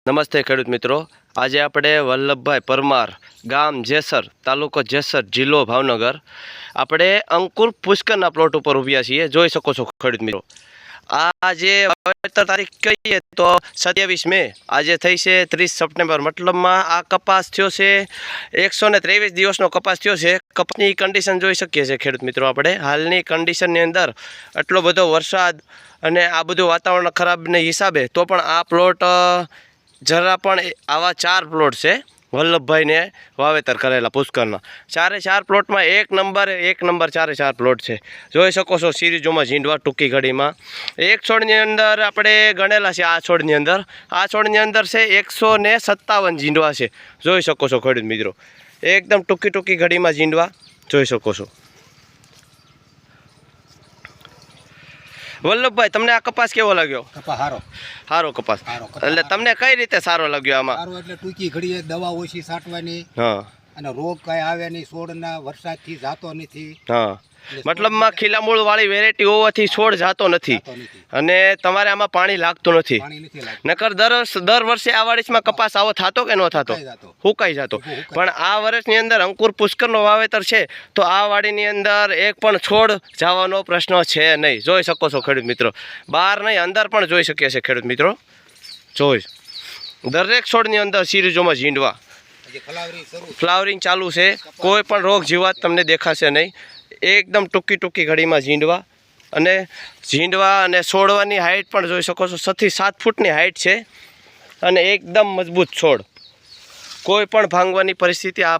નમસ્તે ખેડૂત મિત્રો, આજે આપણે વલ્લભભાઈ પરમાર, ગામ જેસર, તાલુકો જેસર, જિલ્લો ભાવનગર, આપણે અંકુર પુષ્કરના પ્લોટ ઉપર ઊભ્યા છીએ. જોઈ શકો છો ખેડૂત મિત્રો, આ જે વાવેતર તારીખ કહીએ તો 27 મે, આજે થઈ છે 30 સપ્ટેમ્બર. મતલબમાં આ કપાસ થયો છે 123 દિવસનો કપાસ થયો છે. કપાસની કન્ડિશન જોઈ શકીએ છીએ ખેડૂત મિત્રો. આપણે હાલની કન્ડિશનની અંદર આટલો બધો વરસાદ અને આ બધું વાતાવરણ ખરાબને હિસાબે તો પણ આ પ્લોટ જરા પણ આવા 4 પ્લોટ છે વલ્લભભાઈને વાવેતર કરેલા પુષ્કરના. 4 પ્લોટમાં એક નંબર 4 પ્લોટ છે. જોઈ શકો છો સિરીઝોમાં ઝીંડવા ટૂંકી ઘડીમાં. એક છોડની અંદર આપણે ગણેલા છે. આ છોડની અંદર છે 157 ઝીંડવા છે. જોઈ શકો છો ખેડૂત મિત્રો, એકદમ ટૂંકી ઘડીમાં ઝીંડવા જોઈ શકો છો. વલ્લભભાઈ, તમને આ કપાસ કેવો લાગ્યો? સારો કપાસ. એટલે તમને કઈ રીતે સારો લાગ્યો આમાં? સારો એટલે ટૂંકી ઘડીએ દવા ઓછી છાંટવાની, હા, અને રોગ કઈ આવે નહીં, છોડના વરસાદથી જાતો નથી. હા, મતલબમાં ખીલા મૂળ વાળી વેરાયટી હોવાથી છોડ જાતો નથી અને તમારે આમાં પાણી લાગતું નથી. પાણી નથી લાગતું. નકર દર વર્ષે આ વાડીમાં કપાસ આવો થતો કે ન થતો? હુકાઈ જતો. પણ આ વર્ષની અંદર અંકુર પુષ્કરનો વાવેતર છે તો આ વાડીની અંદર એક પણ છોડ જવાનો પ્રશ્ન છે નહીં. જોઈ શકો છો ખેડૂત મિત્રો, બહાર નહીં અંદર પણ જોઈ શકીએ છીએ ખેડૂત મિત્રો. જોઈ દરેક છોડની અંદર સિરીઝોમાં ઝીંડવા, ફ્લાવરિંગ ચાલુ છે. કોઈ પણ રોગ જીવાત તમને દેખાશે નહીં. એકદમ ટૂંકી ઘડીમાં ઝીંડવા અને છોડવાની હાઇટ પણ જોઈ શકો છો. 6 થી 7 ફૂટની હાઇટ છે અને એકદમ મજબૂત છોડ. કોઈ પણ ભાંગવાની પરિસ્થિતિ આ